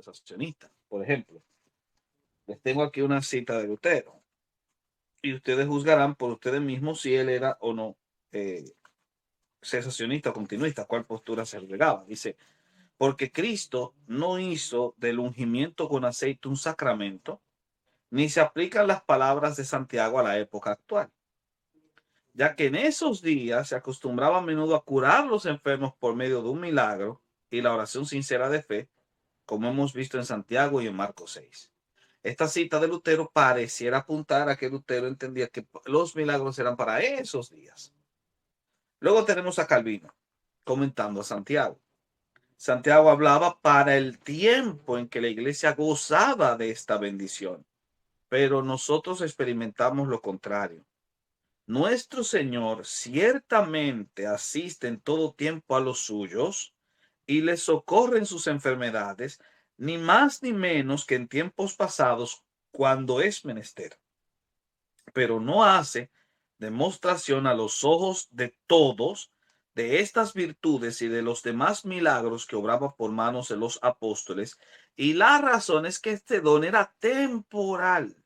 cesacionistas. Por ejemplo, les tengo aquí una cita de Lutero y ustedes juzgarán por ustedes mismos si él era o no eh, cesacionista o continuista, cuál postura se agregaba. Dice, porque Cristo no hizo del ungimiento con aceite un sacramento, ni se aplican las palabras de Santiago a la época actual, ya que en esos días se acostumbraba a menudo a curar los enfermos por medio de un milagro y la oración sincera de fe, como hemos visto en Santiago y en Marcos 6. Esta cita de Lutero pareciera apuntar a que Lutero entendía que los milagros eran para esos días. Luego tenemos a Calvino comentando a Santiago. Santiago hablaba para el tiempo en que la iglesia gozaba de esta bendición, pero nosotros experimentamos lo contrario. Nuestro Señor ciertamente asiste en todo tiempo a los suyos y les socorre en sus enfermedades, ni más ni menos que en tiempos pasados cuando es menester, pero no hace demostración a los ojos de todos de estas virtudes y de los demás milagros que obraba por manos de los apóstoles, y la razón es que este don era temporal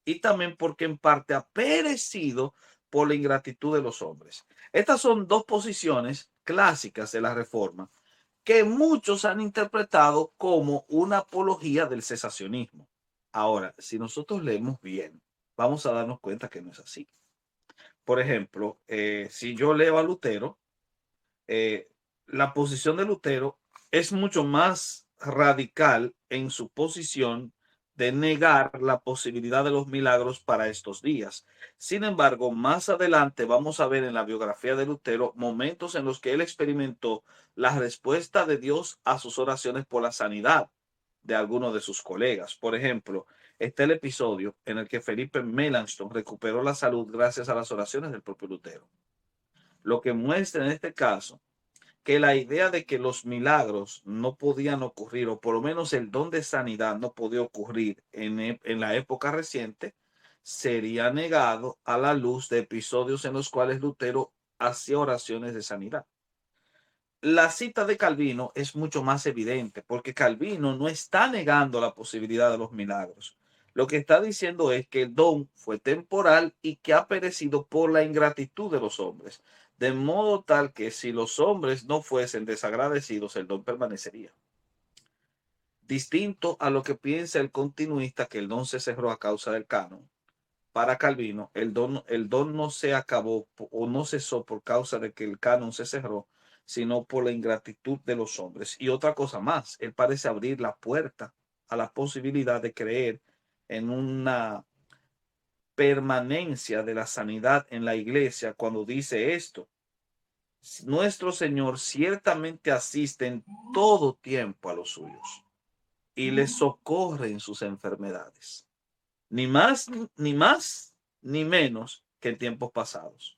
y también porque en parte ha perecido por la ingratitud de los hombres. Estas son dos posiciones clásicas de la Reforma que muchos han interpretado como una apología del cesacionismo. Ahora, si nosotros leemos bien, vamos a darnos cuenta que no es así. Por ejemplo, si yo leo a Lutero, eh, la posición de Lutero es mucho más radical en su posición de negar la posibilidad de los milagros para estos días. Sin embargo, más adelante vamos a ver en la biografía de Lutero momentos en los que él experimentó la respuesta de Dios a sus oraciones por la sanidad de algunos de sus colegas. Por ejemplo, está el episodio en el que Felipe Melanchthon recuperó la salud gracias a las oraciones del propio Lutero. Lo que muestra en este caso que la idea de que los milagros no podían ocurrir, o por lo menos el don de sanidad no podía ocurrir en la época reciente, sería negado a la luz de episodios en los cuales Lutero hacía oraciones de sanidad. La cita de Calvino es mucho más evidente porque Calvino no está negando la posibilidad de los milagros. Lo que está diciendo es que el don fue temporal y que ha perecido por la ingratitud de los hombres, de modo tal que si los hombres no fuesen desagradecidos, el don permanecería. Distinto a lo que piensa el continuista que el don se cerró a causa del canon. Para Calvino, el don no se acabó o no cesó por causa de que el canon se cerró, sino por la ingratitud de los hombres. Y otra cosa más, él parece abrir la puerta a la posibilidad de creer en una permanencia de la sanidad en la iglesia cuando dice esto. Nuestro Señor ciertamente asiste en todo tiempo a los suyos y les socorre en sus enfermedades. Ni más, ni menos que en tiempos pasados.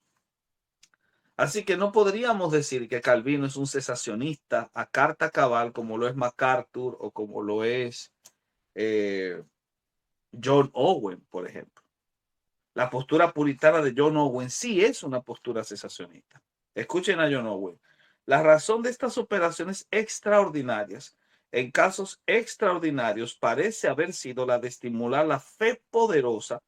Así que no podríamos decir que Calvino es un cesacionista a carta cabal como lo es MacArthur o como lo es eh, John Owen, por ejemplo. La postura puritana de John Owen sí es una postura cesacionista. Escuchen a John Owen. La razón de estas operaciones extraordinarias en casos extraordinarios parece haber sido la de estimular la fe poderosa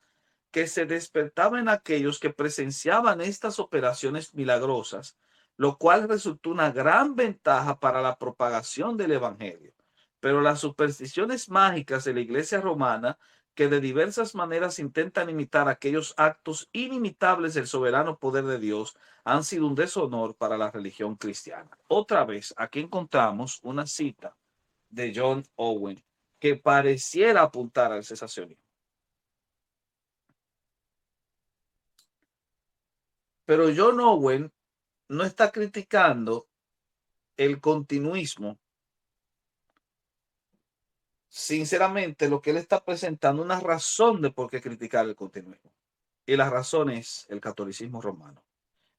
que se despertaba en aquellos que presenciaban estas operaciones milagrosas, lo cual resultó una gran ventaja para la propagación del evangelio. Pero las supersticiones mágicas de la iglesia romana, que de diversas maneras intentan imitar aquellos actos inimitables del soberano poder de Dios, han sido un deshonor para la religión cristiana. Otra vez, aquí encontramos una cita de John Owen que pareciera apuntar al cesacionismo. Pero John Owen no está criticando el continuismo. Sinceramente, lo que él está presentando es una razón de por qué criticar el continuismo. Y la razón es el catolicismo romano.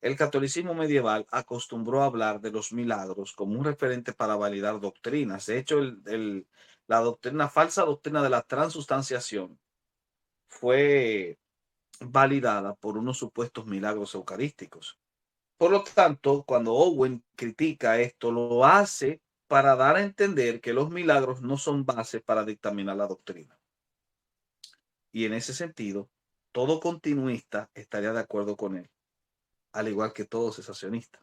El catolicismo medieval acostumbró a hablar de los milagros como un referente para validar doctrinas. De hecho, la doctrina, falsa doctrina de la transustanciación fue validada por unos supuestos milagros eucarísticos. Por lo tanto, cuando Owen critica esto, lo hace para dar a entender que los milagros no son base para dictaminar la doctrina. Y en ese sentido, todo continuista estaría de acuerdo con él, al igual que todo cesacionista.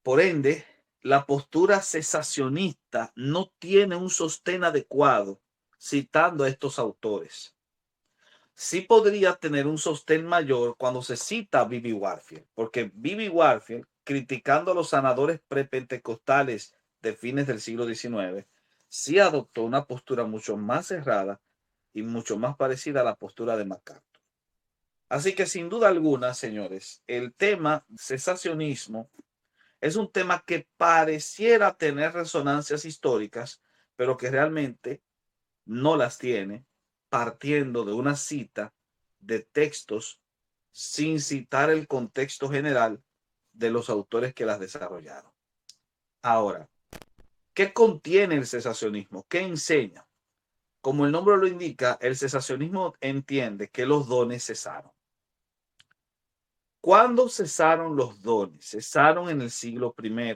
Por ende, la postura cesacionista no tiene un sostén adecuado citando a estos autores. Sí podría tener un sostén mayor cuando se cita a B.B. Warfield, porque B.B. Warfield, criticando a los sanadores prepentecostales de fines del siglo XIX, sí adoptó una postura mucho más cerrada y mucho más parecida a la postura de MacArthur. Así que sin duda alguna, señores, el tema cesacionismo es un tema que pareciera tener resonancias históricas, pero que realmente no las tiene, partiendo de una cita de textos sin citar el contexto general de los autores que las desarrollaron. Ahora, ¿qué contiene el cesacionismo? ¿Qué enseña? Como el nombre lo indica, el cesacionismo entiende que los dones cesaron. ¿Cuándo cesaron los dones? Cesaron en el siglo I.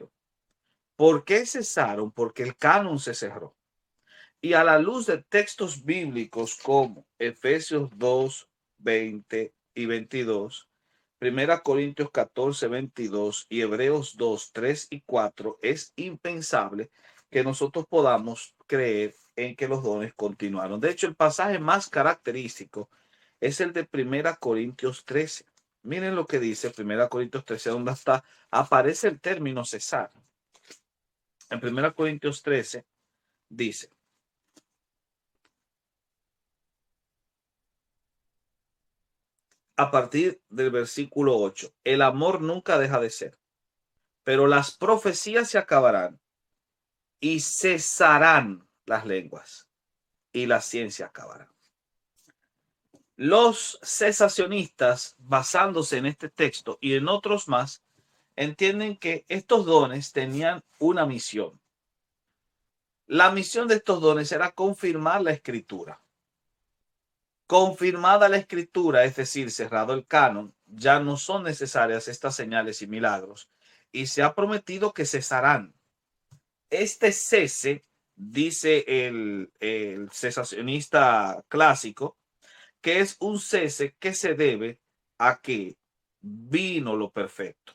¿Por qué cesaron? Porque el canon se cerró. Y a la luz de textos bíblicos como Efesios 2, 20 y 22, 1 Corintios 14, 22 y Hebreos 2, 3 y 4, es impensable que nosotros podamos creer en que los dones continuaron. De hecho, el pasaje más característico es el de 1 Corintios 13. Miren lo que dice 1 Corintios 13, donde hasta aparece el término cesar. En 1 Corintios 13 dice: a partir del versículo 8, el amor nunca deja de ser, pero las profecías se acabarán y cesarán las lenguas y la ciencia acabará. Los cesacionistas, basándose en este texto y en otros más, entienden que estos dones tenían una misión. La misión de estos dones era confirmar la escritura. Confirmada la escritura, es decir, cerrado el canon, ya no son necesarias estas señales y milagros, y se ha prometido que cesarán. Este cese, dice el cesacionista clásico, que es un cese que se debe a que vino lo perfecto.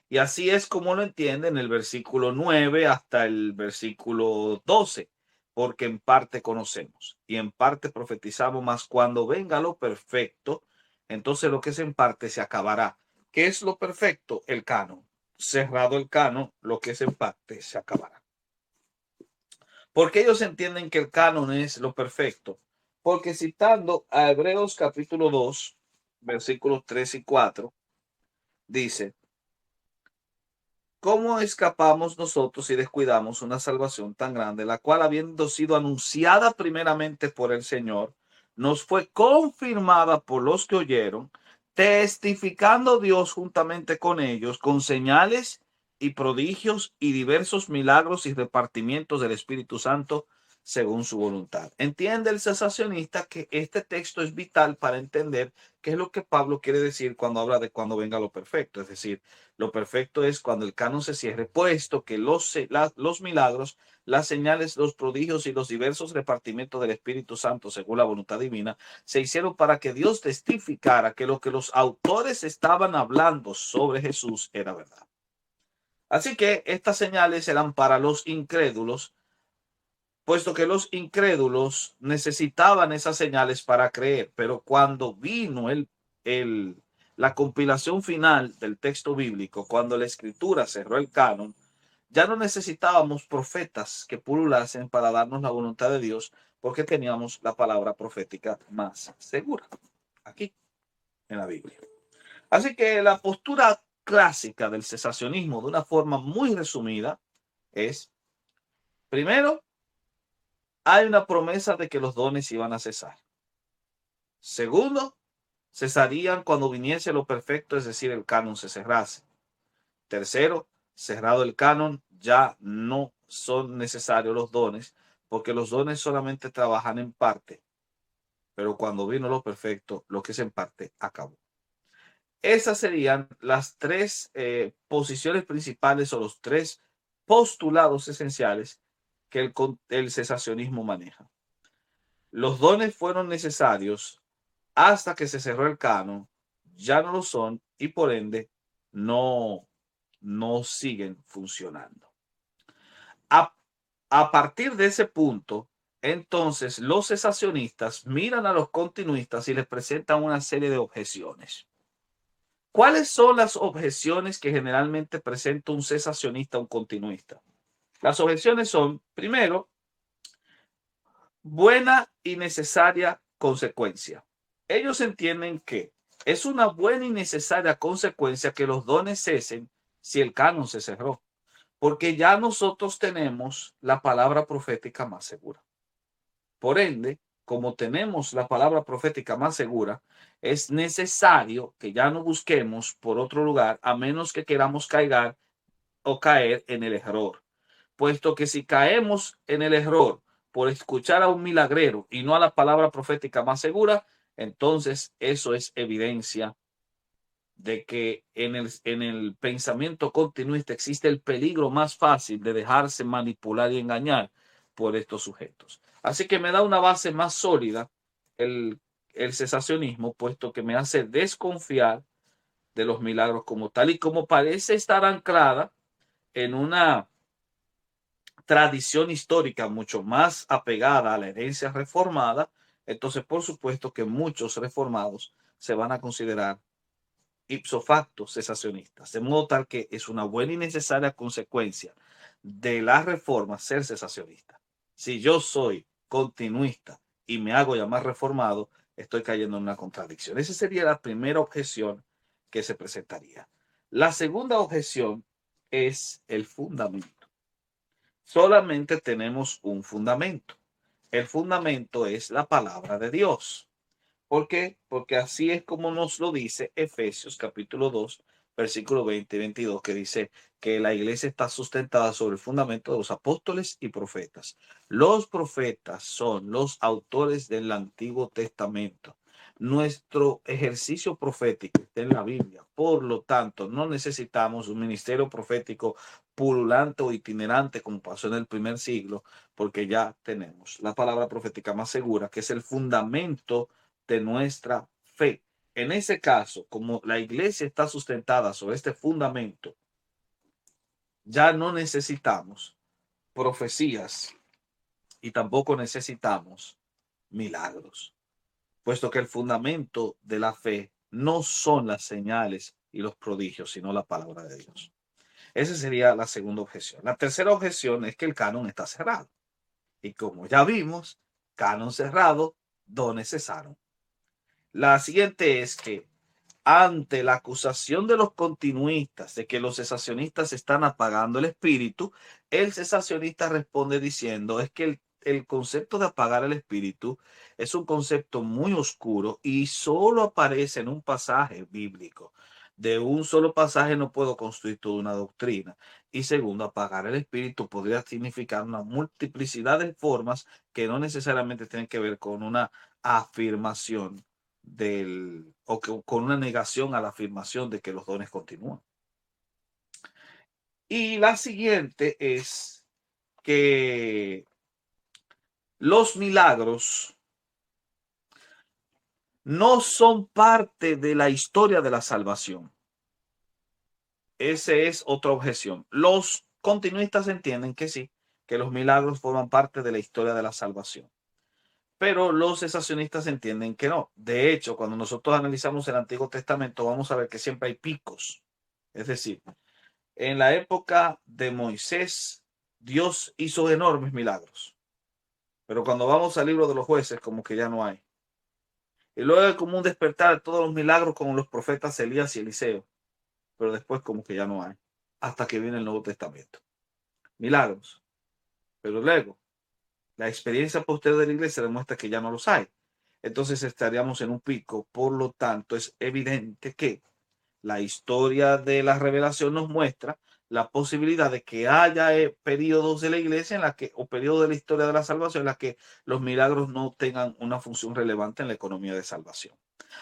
Y así es como lo entiende en el versículo 9 hasta el versículo 12, porque en parte conocemos y en parte profetizamos, mas cuando venga lo perfecto, entonces lo que es en parte se acabará. ¿Qué es lo perfecto? El canon. Cerrado el canon, lo que es en parte se acabará. Porque ellos entienden que el canon es lo perfecto. Porque citando a Hebreos capítulo 2, versículos 3 y 4, dice: ¿cómo escapamos nosotros si descuidamos una salvación tan grande, la cual, habiendo sido anunciada primeramente por el Señor, nos fue confirmada por los que oyeron, testificando Dios juntamente con ellos, con señales y prodigios y diversos milagros y repartimientos del Espíritu Santo según su voluntad? Entiende el cesacionista que este texto es vital para entender qué es lo que Pablo quiere decir cuando habla de cuando venga lo perfecto. Es decir, lo perfecto es cuando el canon se cierre, puesto que los milagros, las señales, los prodigios y los diversos repartimientos del Espíritu Santo, según la voluntad divina, se hicieron para que Dios testificara que lo que los autores estaban hablando sobre Jesús era verdad. Así que estas señales eran para los incrédulos, puesto que los incrédulos necesitaban esas señales para creer. Pero cuando vino la compilación final del texto bíblico, cuando la escritura cerró el canon, ya no necesitábamos profetas que pululasen para darnos la voluntad de Dios, porque teníamos la palabra profética más segura aquí en la Biblia. Así que la postura clásica del cesacionismo, de una forma muy resumida, es: primero, hay una promesa de que los dones iban a cesar. Segundo, cesarían cuando viniese lo perfecto, es decir, el canon se cerrase. Tercero, cerrado el canon, ya no son necesarios los dones, porque los dones solamente trabajan en parte, pero cuando vino lo perfecto, lo que es en parte acabó. Esas serían las tres posiciones principales o los tres postulados esenciales que el cesacionismo maneja. Los dones fueron necesarios hasta que se cerró el canon, ya no lo son y por ende no, no siguen funcionando. A, a partir de ese punto, entonces los cesacionistas miran a los continuistas y les presentan una serie de objeciones. ¿Cuáles son las objeciones que generalmente presenta un cesacionista a un continuista? Las objeciones son, primero, buena y necesaria consecuencia. Ellos entienden que es una buena y necesaria consecuencia que los dones cesen si el canon se cerró, porque ya nosotros tenemos la palabra profética más segura. Por ende, como tenemos la palabra profética más segura, es necesario que ya no busquemos por otro lugar a menos que queramos caer en el error. Puesto que si caemos en el error por escuchar a un milagrero y no a la palabra profética más segura, entonces eso es evidencia de que en el pensamiento continuista existe el peligro más fácil de dejarse manipular y engañar por estos sujetos. Así que me da una base más sólida el, el cesacionismo, puesto que me hace desconfiar de los milagros como tal y como parece estar anclada en una tradición histórica mucho más apegada a la herencia reformada, entonces por supuesto que muchos reformados se van a considerar ipso facto cesacionistas, de modo tal que es una buena y necesaria consecuencia de la reforma ser cesacionista. Si yo soy continuista y me hago llamar reformado, estoy cayendo en una contradicción. Esa sería la primera objeción que se presentaría. La segunda objeción es el fundamento. Solamente tenemos un fundamento. El fundamento es la palabra de Dios. ¿Por qué? Porque así es como nos lo dice Efesios capítulo 2, versículo 20 y 22, que dice que la iglesia está sustentada sobre el fundamento de los apóstoles y profetas. Los profetas son los autores del Antiguo Testamento. Nuestro ejercicio profético está en la Biblia. Por lo tanto, no necesitamos un ministerio profético pululante o itinerante como pasó en el primer siglo, porque ya tenemos la palabra profética más segura, que es el fundamento de nuestra fe. En ese caso, como la iglesia está sustentada sobre este fundamento, ya no necesitamos profecías y tampoco necesitamos milagros, puesto que el fundamento de la fe no son las señales y los prodigios, sino la palabra de Dios. Esa sería la segunda objeción. La tercera objeción es que el canon está cerrado. Y como ya vimos, canon cerrado, dones cesaron. La siguiente es que ante la acusación de los continuistas de que los cesacionistas están apagando el espíritu, el cesacionista responde diciendo es que el concepto de apagar el espíritu es un concepto muy oscuro y solo aparece en un pasaje bíblico. De un solo pasaje no puedo construir toda una doctrina. Y segundo, apagar el espíritu podría significar una multiplicidad de formas que no necesariamente tienen que ver con una afirmación con una negación a la afirmación de que los dones continúan. Y la siguiente es que los milagros no son parte de la historia de la salvación. Esa es otra objeción. Los continuistas entienden que sí, que los milagros forman parte de la historia de la salvación. Pero los cesacionistas entienden que no. De hecho, cuando nosotros analizamos el Antiguo Testamento, vamos a ver que siempre hay picos. Es decir, en la época de Moisés, Dios hizo enormes milagros. Pero cuando vamos al libro de los jueces, como que ya no hay. Y luego hay como un despertar de todos los milagros con los profetas Elías y Eliseo. Pero después como que ya no hay. Hasta que viene el Nuevo Testamento. Milagros. Pero luego, la experiencia posterior de la iglesia demuestra que ya no los hay. Entonces estaríamos en un pico. Por lo tanto, es evidente que la historia de la revelación nos muestra la posibilidad de que haya periodos de la iglesia en la que, o periodos de la historia de la salvación en la que los milagros no tengan una función relevante en la economía de salvación.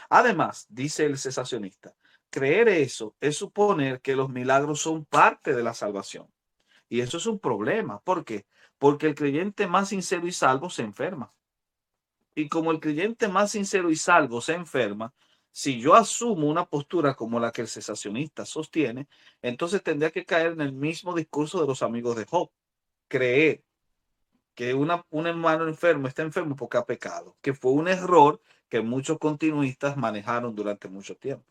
Además, dice el cesacionista, creer eso es suponer que los milagros son parte de la salvación. Y eso es un problema. ¿Por qué? Porque el creyente más sincero y salvo se enferma. Y como el creyente más sincero y salvo se enferma, si yo asumo una postura como la que el cesacionista sostiene, entonces tendría que caer en el mismo discurso de los amigos de Job. Creer que un hermano enfermo está enfermo porque ha pecado, que fue un error que muchos continuistas manejaron durante mucho tiempo.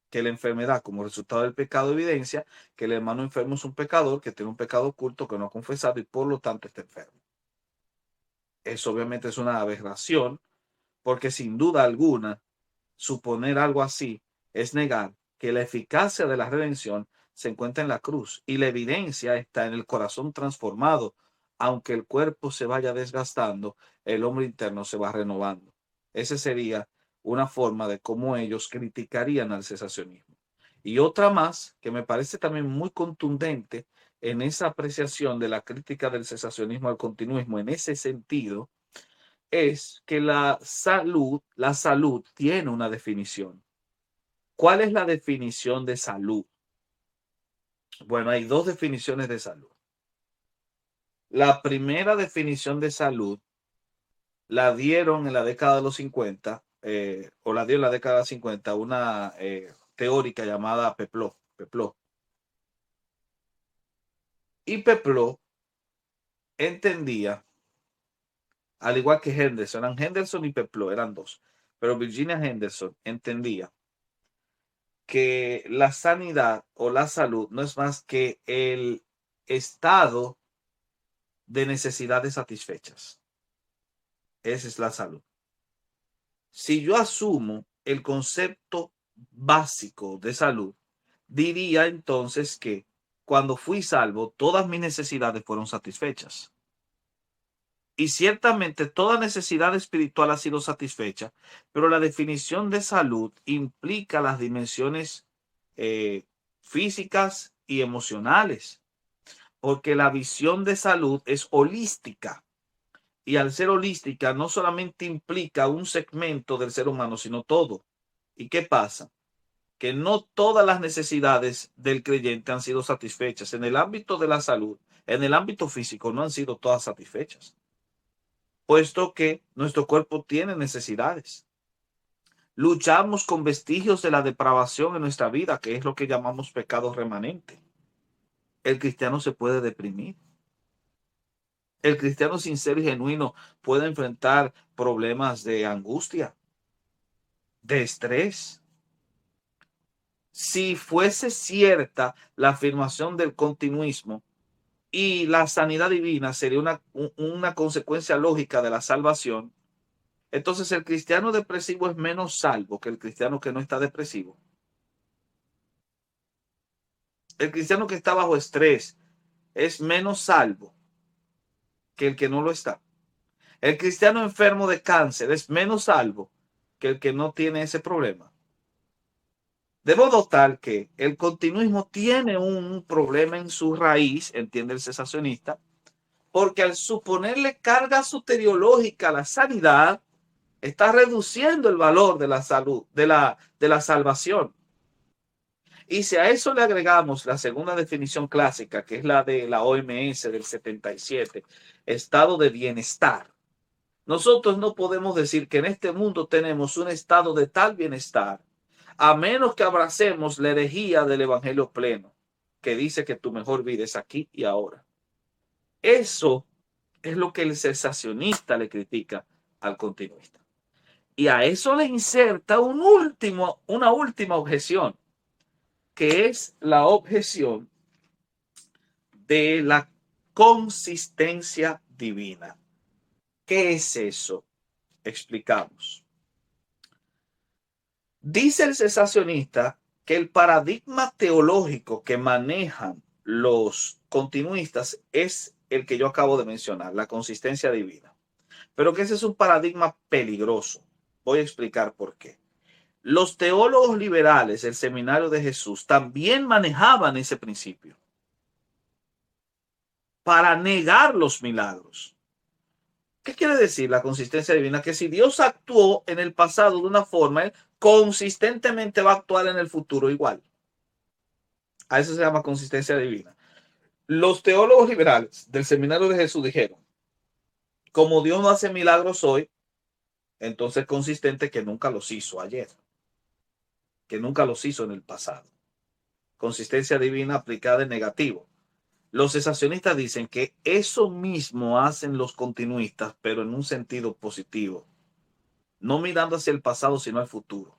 Que la enfermedad como resultado del pecado evidencia que el hermano enfermo es un pecador, que tiene un pecado oculto que no ha confesado y por lo tanto está enfermo. Eso obviamente es una aberración, porque sin duda alguna suponer algo así es negar que la eficacia de la redención se encuentra en la cruz y la evidencia está en el corazón transformado. Aunque el cuerpo se vaya desgastando, el hombre interno se va renovando. Esa sería una forma de cómo ellos criticarían al cesacionismo. Y otra más que me parece también muy contundente en esa apreciación de la crítica del cesacionismo al continuismo en ese sentido, es que la salud tiene una definición. ¿Cuál es la definición de salud? Bueno, hay dos definiciones de salud. La primera definición de salud la dieron en la década de los 50, o la dio en la década de 50 una teórica llamada Peplot. Y Peplot entendía, al igual que Henderson, eran Henderson y Peplot, eran dos, pero Virginia Henderson entendía que la sanidad o la salud no es más que el estado de necesidades satisfechas. Esa es la salud. Si yo asumo el concepto básico de salud, diría entonces que cuando fui salvo, todas mis necesidades fueron satisfechas. Y ciertamente toda necesidad espiritual ha sido satisfecha, pero la definición de salud implica las dimensiones eh, físicas y emocionales, porque la visión de salud es holística. Y al ser holística no solamente implica un segmento del ser humano, sino todo. ¿Y qué pasa? Que no todas las necesidades del creyente han sido satisfechas. En el ámbito de la salud, en el ámbito físico, no han sido todas satisfechas, puesto que nuestro cuerpo tiene necesidades. Luchamos con vestigios de la depravación en nuestra vida, que es lo que llamamos pecado remanente. El cristiano se puede deprimir. El cristiano sincero y genuino puede enfrentar problemas de angustia, de estrés. Si fuese cierta la afirmación del continuismo y la sanidad divina sería una consecuencia lógica de la salvación, entonces el cristiano depresivo es menos salvo que el cristiano que no está depresivo. El cristiano que está bajo estrés es menos salvo que el que no lo está. El cristiano enfermo de cáncer es menos salvo que el que no tiene ese problema. De modo tal que el continuismo tiene un problema en su raíz, entiende el cesacionista, porque al suponerle carga soteriológica a la sanidad, está reduciendo el valor de la salud, de la salvación. Y si a eso le agregamos la segunda definición clásica, que es la de la OMS del 77, estado de bienestar, nosotros no podemos decir que en este mundo tenemos un estado de tal bienestar, a menos que abracemos la herejía del evangelio pleno, que dice que tu mejor vida es aquí y ahora. Eso es lo que el cesacionista le critica al continuista. Y a eso le inserta una última objeción, que es la objeción de la consistencia divina. ¿Qué es eso? Explicamos. Dice el cesacionista que el paradigma teológico que manejan los continuistas es el que yo acabo de mencionar, la consistencia divina. Pero que ese es un paradigma peligroso. Voy a explicar por qué. Los teólogos liberales del Seminario de Jesús también manejaban ese principio para negar los milagros. ¿Qué quiere decir la consistencia divina? Que si Dios actuó en el pasado de una forma, Él consistentemente va a actuar en el futuro igual. A eso se llama consistencia divina. Los teólogos liberales del Seminario de Jesús dijeron, como Dios no hace milagros hoy, entonces es consistente que nunca los hizo ayer, que nunca los hizo en el pasado. Consistencia divina aplicada en negativo. Los cesacionistas dicen que eso mismo hacen los continuistas, pero en un sentido positivo, no mirando hacia el pasado, sino al futuro.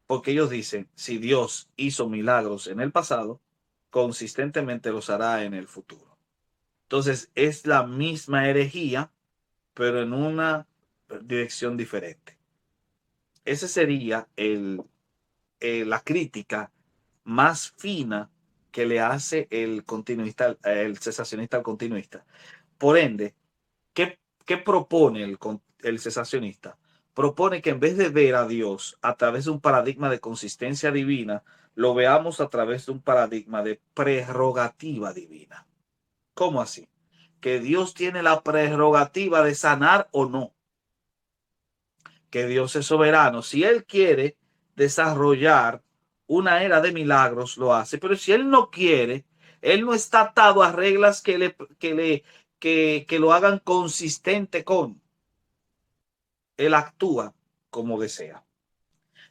Porque ellos dicen, si Dios hizo milagros en el pasado, consistentemente los hará en el futuro. Entonces es la misma herejía, pero en una dirección diferente. Ese sería la crítica más fina que le hace el continuista, el cesacionista al continuista. Por ende, ¿qué propone el cesacionista? Propone que en vez de ver a Dios a través de un paradigma de consistencia divina, lo veamos a través de un paradigma de prerrogativa divina. ¿Cómo así? Que Dios tiene la prerrogativa de sanar o no. Que Dios es soberano. Si Él quiere desarrollar una era de milagros, lo hace. Pero si Él no quiere, Él no está atado a reglas que lo hagan consistente con. Él actúa como desea.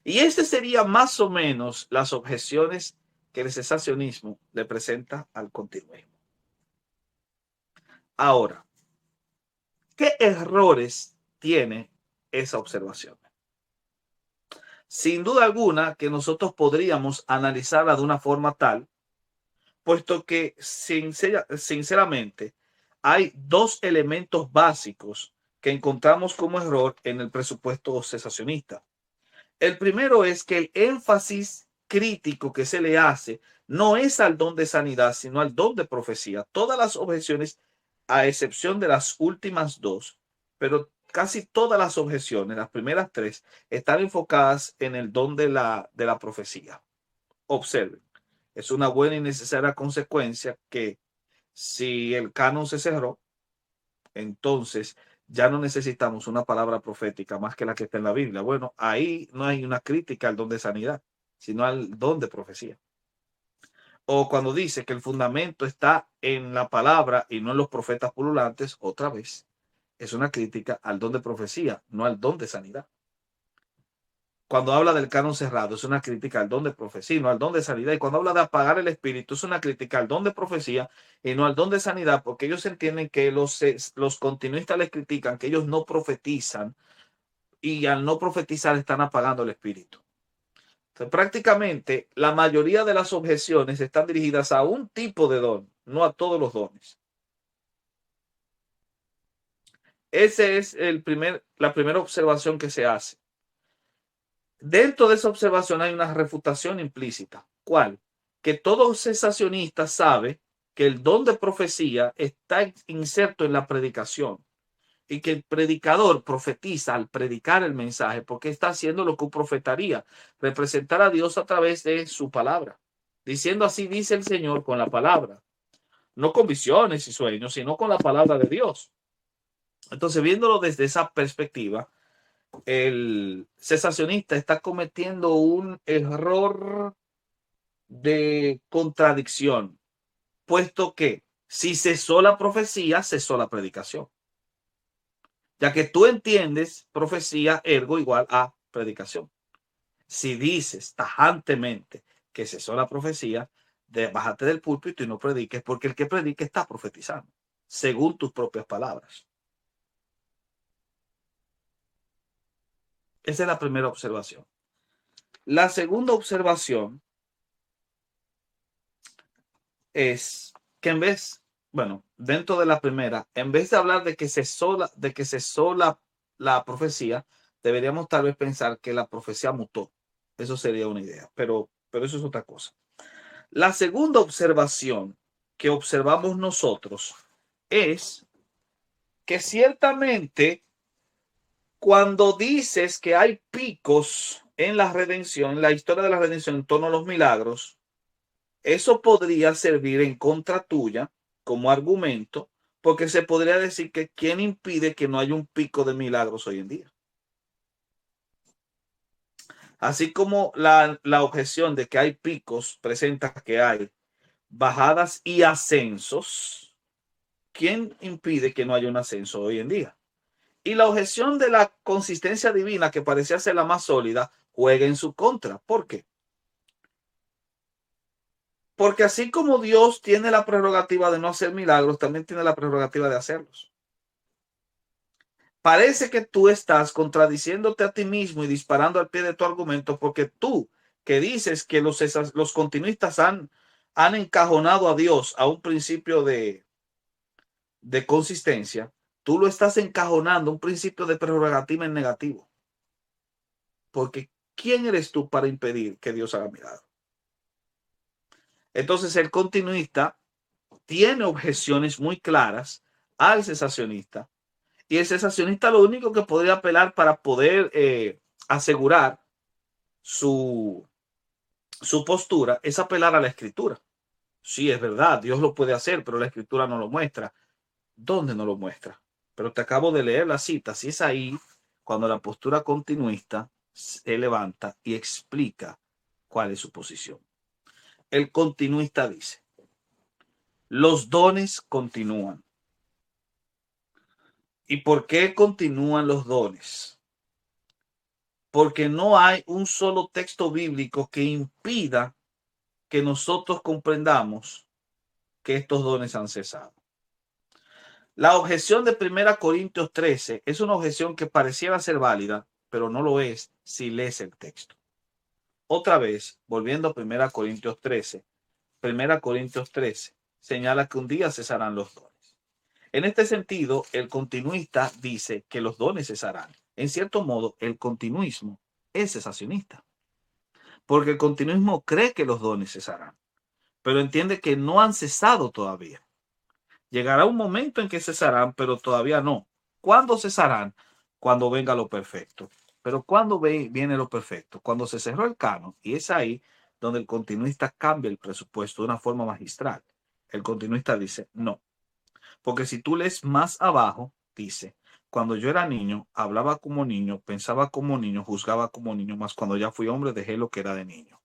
Y este sería más o menos las objeciones que el cesacionismo le presenta al continuismo. Ahora, ¿qué errores tiene esa observación? Sin duda alguna que nosotros podríamos analizarla de una forma tal, puesto que sinceramente hay dos elementos básicos que encontramos como error en el presupuesto cesacionista. El primero es que el énfasis crítico que se le hace no es al don de sanidad, sino al don de profecía. Todas las objeciones, a excepción de las últimas dos, pero casi todas las objeciones, las primeras tres, están enfocadas en el don de la profecía. Observen, es una buena y necesaria consecuencia que si el canon se cerró, entonces ya no necesitamos una palabra profética más que la que está en la Biblia. Bueno, ahí no hay una crítica al don de sanidad, sino al don de profecía. O cuando dice que el fundamento está en la palabra y no en los profetas pululantes, otra vez, es una crítica al don de profecía, no al don de sanidad. Cuando habla del canon cerrado, es una crítica al don de profecía, no al don de sanidad. Y cuando habla de apagar el espíritu, es una crítica al don de profecía y no al don de sanidad, porque ellos entienden que los continuistas les critican que ellos no profetizan y al no profetizar están apagando el espíritu. Entonces, prácticamente la mayoría de las objeciones están dirigidas a un tipo de don, no a todos los dones. Esa es la primera observación que se hace. Dentro de esa observación hay una refutación implícita. ¿Cuál? Que todo cesacionista sabe que el don de profecía está inserto en la predicación y que el predicador profetiza al predicar el mensaje porque está haciendo lo que un profetaría, representar a Dios a través de su palabra, diciendo así dice el Señor con la palabra, no con visiones y sueños, sino con la palabra de Dios. Entonces, viéndolo desde esa perspectiva, el cesacionista está cometiendo un error de contradicción, puesto que si cesó la profecía, cesó la predicación. Ya que tú entiendes profecía, ergo igual a predicación. Si dices tajantemente que cesó la profecía, bájate del púlpito y no prediques, porque el que predique está profetizando, según tus propias palabras. Esa es la primera observación. La segunda observación es que bueno, dentro de la primera, en vez de hablar de que cesó la profecía, deberíamos tal vez pensar que la profecía mutó. Eso sería una idea, pero eso es otra cosa. La segunda observación que observamos nosotros es que ciertamente cuando dices que hay picos en la redención, en la historia de la redención en torno a los milagros, eso podría servir en contra tuya como argumento, porque se podría decir que ¿quién impide que no haya un pico de milagros hoy en día? Así como la objeción de que hay picos presenta que hay bajadas y ascensos. ¿Quién impide que no haya un ascenso hoy en día? Y la objeción de la consistencia divina, que parecía ser la más sólida, juega en su contra. ¿Por qué? Porque así como Dios tiene la prerrogativa de no hacer milagros, también tiene la prerrogativa de hacerlos. Parece que tú estás contradiciéndote a ti mismo y disparando al pie de tu argumento, porque tú que dices que los continuistas han encajonado a Dios a un principio de consistencia, tú lo estás encajonando a un principio de prerrogativa en negativo. Porque ¿quién eres tú para impedir que Dios haga milagros? Entonces el continuista tiene objeciones muy claras al cesacionista, y el cesacionista lo único que podría apelar para poder asegurar su, su postura es apelar a la escritura. Sí, es verdad, Dios lo puede hacer, pero la escritura no lo muestra. ¿Dónde no lo muestra? Pero te acabo de leer la cita. Si es ahí cuando la postura continuista se levanta y explica cuál es su posición. El continuista dice, los dones continúan. ¿Y por qué continúan los dones? Porque no hay un solo texto bíblico que impida que nosotros comprendamos que estos dones han cesado. La objeción de 1 Corintios 13 es una objeción que pareciera ser válida, pero no lo es si lees el texto. Otra vez, volviendo a 1 Corintios 13, 1 Corintios 13 señala que un día cesarán los dones. En este sentido, el continuista dice que los dones cesarán. En cierto modo, el continuismo es cesacionista, porque el continuismo cree que los dones cesarán, pero entiende que no han cesado todavía. Llegará un momento en que cesarán, pero todavía no. ¿Cuándo cesarán? Cuando venga lo perfecto. Pero ¿cuándo viene lo perfecto? Cuando se cerró el canon, y es ahí donde el continuista cambia el presupuesto de una forma magistral. El continuista dice, no, porque si tú lees más abajo, dice, cuando yo era niño, hablaba como niño, pensaba como niño, juzgaba como niño, mas cuando ya fui hombre dejé lo que era de niño.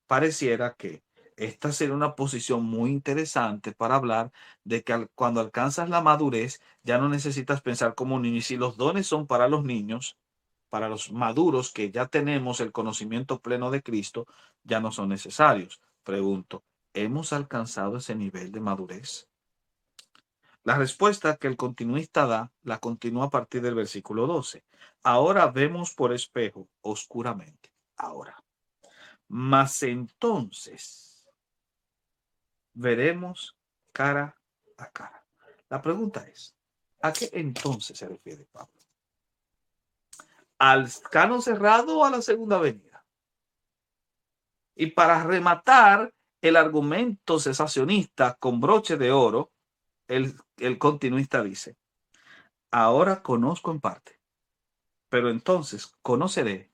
Pareciera que esta sería una posición muy interesante para hablar de que cuando alcanzas la madurez ya no necesitas pensar como un niño. Y si los dones son para los niños, para los maduros que ya tenemos el conocimiento pleno de Cristo, ya no son necesarios. Pregunto, ¿hemos alcanzado ese nivel de madurez? La respuesta que el continuista da la continúa a partir del versículo 12. Ahora vemos por espejo oscuramente. Ahora. Mas entonces veremos cara a cara. La pregunta es, ¿a qué entonces se refiere Pablo? ¿Al canon cerrado o a la segunda venida? Y para rematar el argumento cesacionista con broche de oro, el continuista dice, ahora conozco en parte, pero entonces conoceré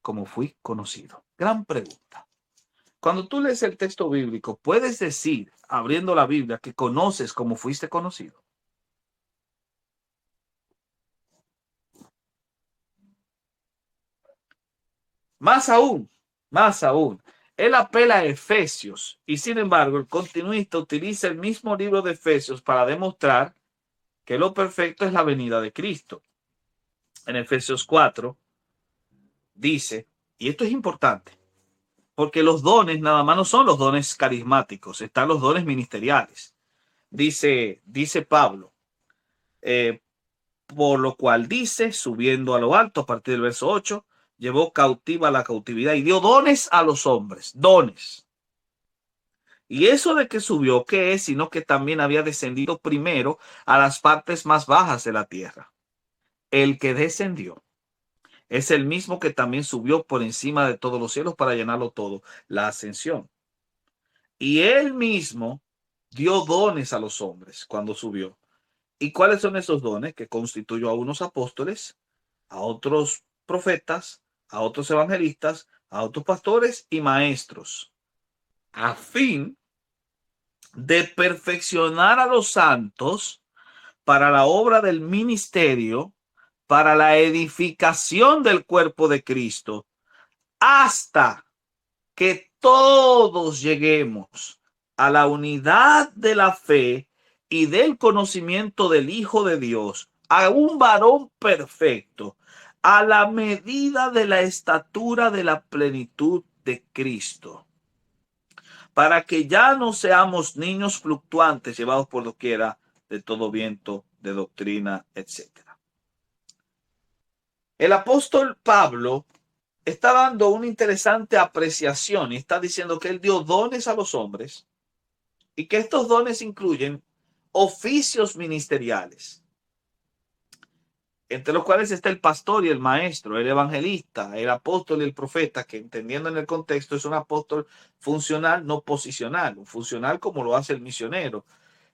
como fui conocido. Gran pregunta. Cuando tú lees el texto bíblico, puedes decir, abriendo la Biblia, que conoces como fuiste conocido. Más aún, más aún, él apela a Efesios y sin embargo el continuista utiliza el mismo libro de Efesios para demostrar que lo perfecto es la venida de Cristo. En Efesios 4 dice, y esto es importante, porque los dones nada más no son los dones carismáticos, están los dones ministeriales. Dice Pablo, eh, por lo cual dice, subiendo a lo alto, a partir del verso 8, llevó cautiva la cautividad y dio dones a los hombres, dones. Y eso de que subió, ¿qué es? Sino que también había descendido primero a las partes más bajas de la tierra. El que descendió es el mismo que también subió por encima de todos los cielos para llenarlo todo, la ascensión. Y él mismo dio dones a los hombres cuando subió. ¿Y cuáles son esos dones? Que constituyó a unos apóstoles, a otros profetas, a otros evangelistas, a otros pastores y maestros, a fin de perfeccionar a los santos para la obra del ministerio, para la edificación del cuerpo de Cristo, hasta que todos lleguemos a la unidad de la fe y del conocimiento del Hijo de Dios, a un varón perfecto, a la medida de la estatura de la plenitud de Cristo, para que ya no seamos niños fluctuantes llevados por doquiera de todo viento de doctrina, etcétera. El apóstol Pablo está dando una interesante apreciación y está diciendo que él dio dones a los hombres y que estos dones incluyen oficios ministeriales, entre los cuales está el pastor y el maestro, el evangelista, el apóstol y el profeta, que entendiendo en el contexto es un apóstol funcional, no posicional, un funcional como lo hace el misionero.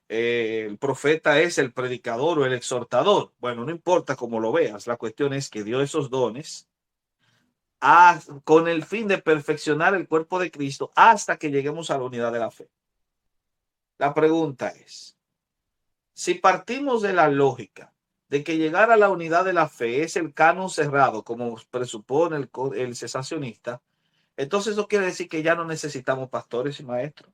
El profeta es el predicador o el exhortador. Bueno, no importa cómo lo veas, la cuestión es que dio esos dones con el fin de perfeccionar el cuerpo de Cristo hasta que lleguemos a la unidad de la fe. La pregunta es, si partimos de la lógica de que llegar a la unidad de la fe es el canon cerrado, como presupone el cesacionista, entonces eso quiere decir que ya no necesitamos pastores y maestros,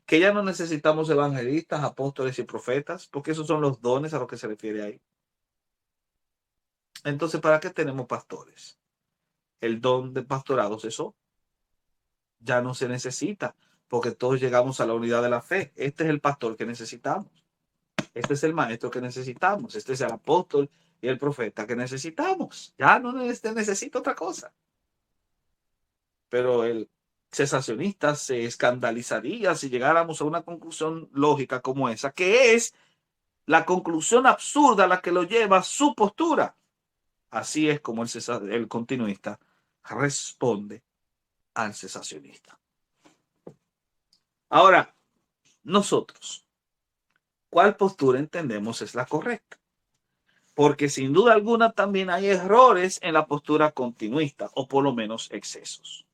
que ya no necesitamos evangelistas, apóstoles y profetas, porque esos son los dones a los que se refiere ahí. Entonces, ¿para qué tenemos pastores? El don de pastorado cesó. Ya no se necesita, porque todos llegamos a la unidad de la fe. Este es el pastor que necesitamos. Este es el maestro que necesitamos. Este es el apóstol y el profeta que necesitamos. Ya no necesita otra cosa. Pero el cesacionista se escandalizaría si llegáramos a una conclusión lógica como esa, que es la conclusión absurda a la que lo lleva su postura. Así es como el continuista responde al cesacionista. Ahora, nosotros, ¿cuál postura entendemos es la correcta? Porque sin duda alguna también hay errores en la postura continuista, o por lo menos excesos.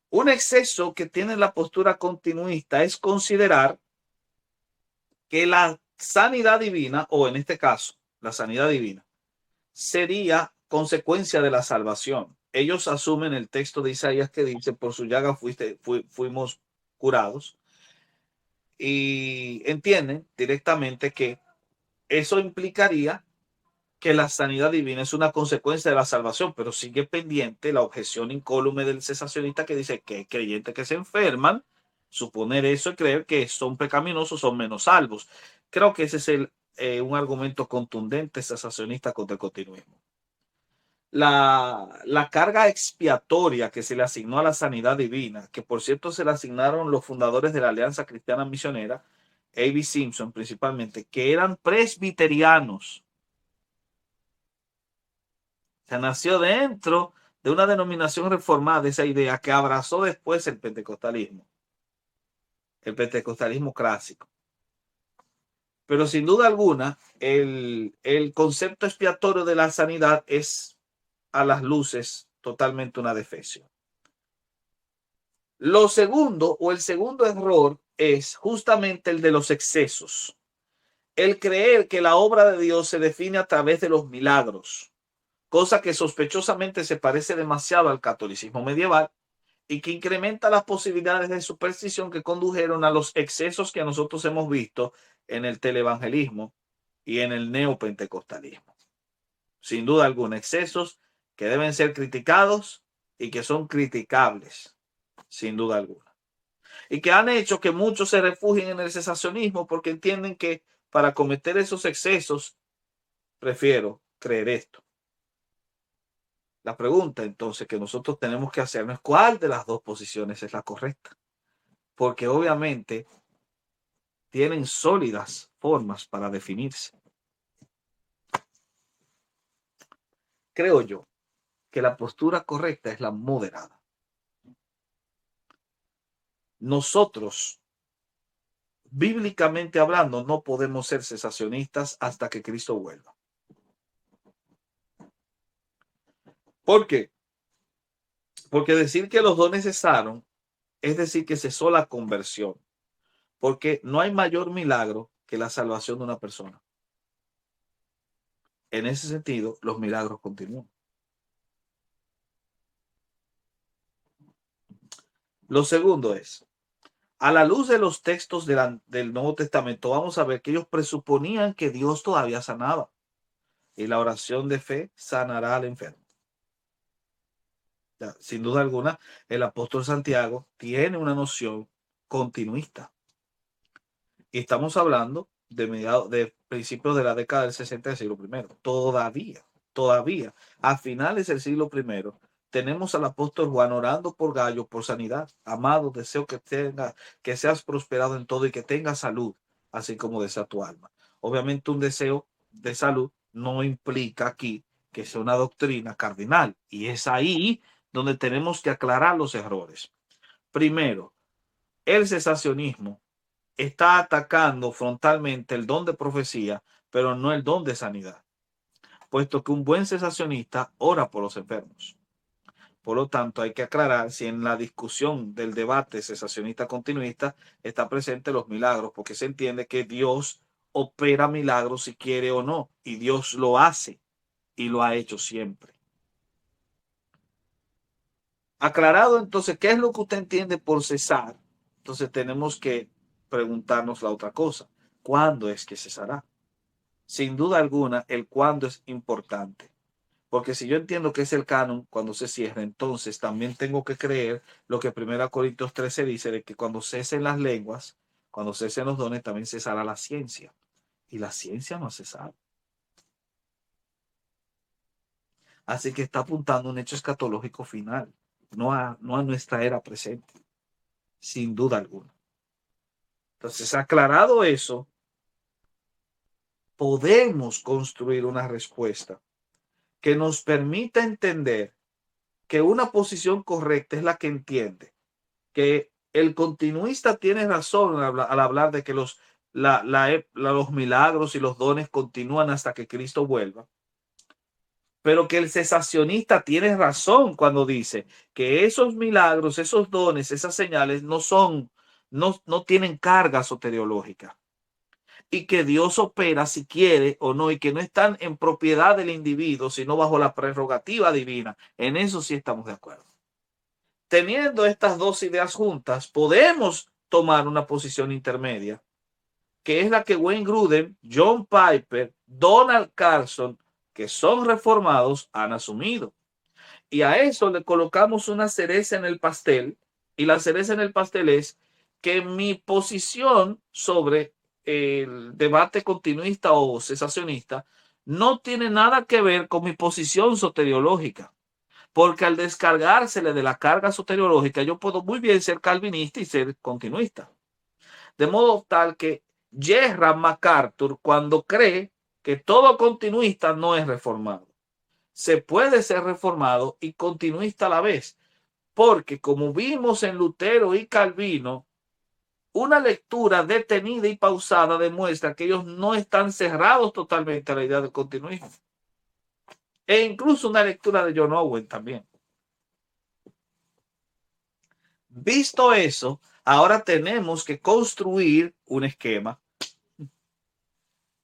Un exceso que tiene la postura continuista es considerar que la sanidad divina, o en este caso, la sanidad divina, sería consecuencia de la salvación. Ellos asumen el texto de Isaías que dice, por su llaga fuimos curados, y entienden directamente que eso implicaría que la sanidad divina es una consecuencia de la salvación, pero sigue pendiente la objeción incólume del cesacionista que dice que hay creyentes que se enferman. Suponer eso y creer que son pecaminosos son menos salvos. Creo que ese es un argumento contundente cesacionista contra el continuismo. La carga expiatoria que se le asignó a la sanidad divina, que por cierto se le asignaron los fundadores de la Alianza Cristiana Misionera, A.B. Simpson principalmente, que eran presbiterianos. O sea, nació dentro de una denominación reformada, esa idea que abrazó después el pentecostalismo clásico. Pero sin duda alguna, el concepto expiatorio de la sanidad es a las luces totalmente una defecio. Lo segundo, o el segundo error, es justamente el de los excesos. El creer que la obra de Dios se define a través de los milagros, cosa que sospechosamente se parece demasiado al catolicismo medieval y que incrementa las posibilidades de superstición que condujeron a los excesos que nosotros hemos visto en el televangelismo y en el neopentecostalismo. Sin duda alguna, excesos que deben ser criticados y que son criticables, sin duda alguna. Y que han hecho que muchos se refugien en el cesacionismo porque entienden que para cometer esos excesos prefiero creer esto. La pregunta entonces que nosotros tenemos que hacernos es cuál de las dos posiciones es la correcta. Porque obviamente tienen sólidas formas para definirse. Creo yo que la postura correcta es la moderada. Nosotros, bíblicamente hablando, no podemos ser cesacionistas hasta que Cristo vuelva. ¿Por qué? Porque decir que los dones cesaron es decir que cesó la conversión. Porque no hay mayor milagro que la salvación de una persona. En ese sentido, los milagros continúan. Lo segundo es, a la luz de los textos del Nuevo Testamento, vamos a ver que ellos presuponían que Dios todavía sanaba. Y la oración de fe sanará al enfermo. Ya, sin duda alguna, el apóstol Santiago tiene una noción continuista. Y estamos hablando de principios de la década del 60 del siglo I. Todavía, a finales del siglo I, tenemos al apóstol Juan orando por Gallo por sanidad. Amado, deseo que seas prosperado en todo y que tengas salud, así como desea tu alma. Obviamente, un deseo de salud no implica aquí que sea una doctrina cardinal. Y es ahí donde tenemos que aclarar los errores. Primero, el cesacionismo está atacando frontalmente el don de profecía, pero no el don de sanidad, puesto que un buen cesacionista ora por los enfermos. Por lo tanto, hay que aclarar si en la discusión del debate cesacionista continuista está presente los milagros, porque se entiende que Dios opera milagros si quiere o no, y Dios lo hace y lo ha hecho siempre. Aclarado entonces, ¿qué es lo que usted entiende por cesar? Entonces tenemos que preguntarnos la otra cosa. ¿Cuándo es que cesará? Sin duda alguna, el cuándo es importante. Porque si yo entiendo que es el canon cuando se cierra, entonces también tengo que creer lo que 1 Corintios 13 dice, de que cuando cesen las lenguas, cuando cesen los dones, también cesará la ciencia. Y la ciencia no ha cesado. Así que está apuntando a un hecho escatológico final, no a nuestra era presente, sin duda alguna. Entonces, aclarado eso, podemos construir una respuesta que nos permita entender que una posición correcta es la que entiende que el continuista tiene razón al hablar de que los milagros y los dones continúan hasta que Cristo vuelva, pero que el cesacionista tiene razón cuando dice que esos milagros, esos dones, esas señales no tienen carga soteriológica y que Dios opera si quiere o no y que no están en propiedad del individuo, sino bajo la prerrogativa divina. En eso sí estamos de acuerdo. Teniendo estas dos ideas juntas, podemos tomar una posición intermedia, que es la que Wayne Grudem, John Piper, Donald Carson, que son reformados, han asumido. Y a eso le colocamos una cereza en el pastel, y la cereza en el pastel es que mi posición sobre el debate continuista o cesacionista no tiene nada que ver con mi posición soteriológica. Porque al descargársele de la carga soteriológica, yo puedo muy bien ser calvinista y ser continuista. De modo tal que Jerram MacArthur, cuando cree que todo continuista no es reformado, se puede ser reformado y continuista a la vez. Porque como vimos en Lutero y Calvino, una lectura detenida y pausada demuestra que ellos no están cerrados totalmente a la idea del continuismo. E incluso una lectura de John Owen también. Visto eso, ahora tenemos que construir un esquema.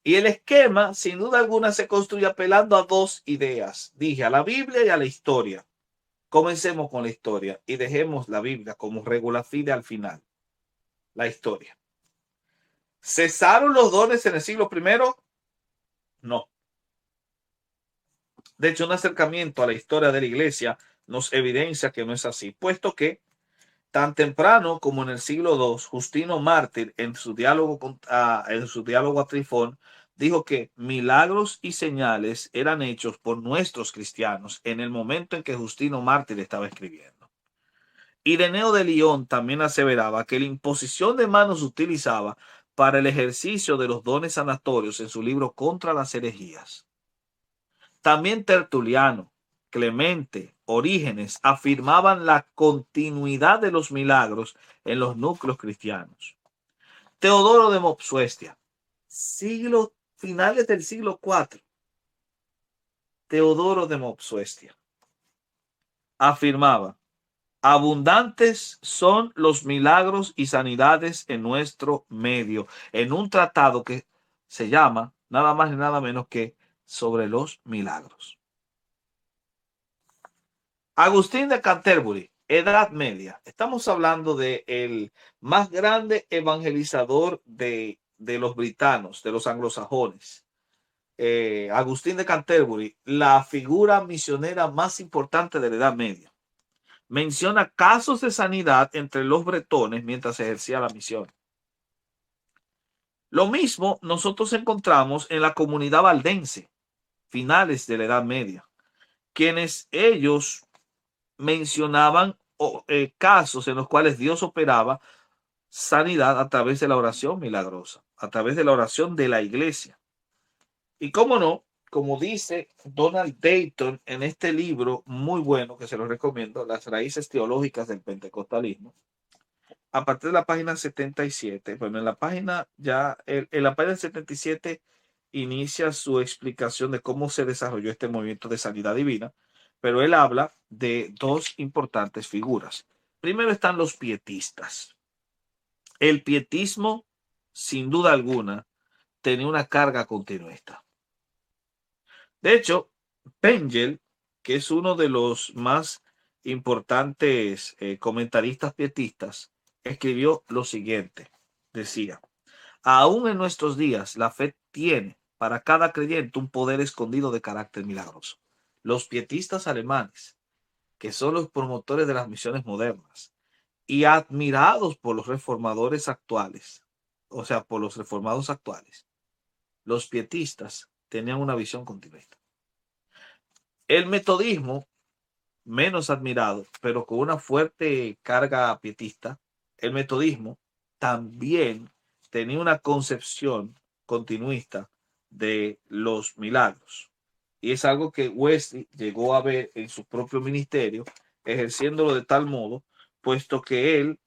Y el esquema, sin duda alguna, se construye apelando a dos ideas. Dije, a la Biblia y a la historia. Comencemos con la historia y dejemos la Biblia como regula fide al final. La historia. ¿Cesaron los dones en el siglo I? No. De hecho, un acercamiento a la historia de la iglesia nos evidencia que no es así, puesto que tan temprano como en el siglo II, Justino Mártir, en su diálogo a Trifón, dijo que milagros y señales eran hechos por nuestros cristianos en el momento en que Justino Mártir estaba escribiendo. Ireneo de León también aseveraba que la imposición de manos se utilizaba para el ejercicio de los dones sanatorios en su libro Contra las herejías. También Tertuliano, Clemente, Orígenes afirmaban la continuidad de los milagros en los núcleos cristianos. Teodoro de Mopsuestia, finales del siglo IV, Teodoro de Mopsuestia afirmaba: abundantes son los milagros y sanidades en nuestro medio, en un tratado que se llama nada más y nada menos que Sobre los milagros. Agustín de Canterbury, Edad Media. Estamos hablando de el más grande evangelizador de los britanos, de los anglosajones. Agustín de Canterbury, la figura misionera más importante de la Edad Media. Menciona casos de sanidad entre los bretones mientras ejercía la misión. Lo mismo nosotros encontramos en la comunidad valdense, finales de la Edad Media, quienes ellos mencionaban casos en los cuales Dios operaba sanidad a través de la oración milagrosa, a través de la oración de la iglesia. Y cómo no, como dice Donald Dayton en este libro muy bueno que se lo recomiendo, Las raíces teológicas del pentecostalismo, a partir de la página 77, bueno, en la página ya, en la página 77 inicia su explicación de cómo se desarrolló este movimiento de sanidad divina, pero él habla de dos importantes figuras. Primero están los pietistas. El pietismo, sin duda alguna, tenía una carga continuista. De hecho, Pengel, que es uno de los más importantes comentaristas pietistas, escribió lo siguiente. Decía, aún en nuestros días la fe tiene para cada creyente un poder escondido de carácter milagroso. Los pietistas alemanes, que son los promotores de las misiones modernas y admirados por los reformadores actuales, o sea, por los reformados actuales, los pietistas tenían una visión continuista. El metodismo, menos admirado, pero con una fuerte carga pietista, el metodismo también tenía una concepción continuista de los milagros. Y es algo que Wesley llegó a ver en su propio ministerio, ejerciéndolo de tal modo, puesto que él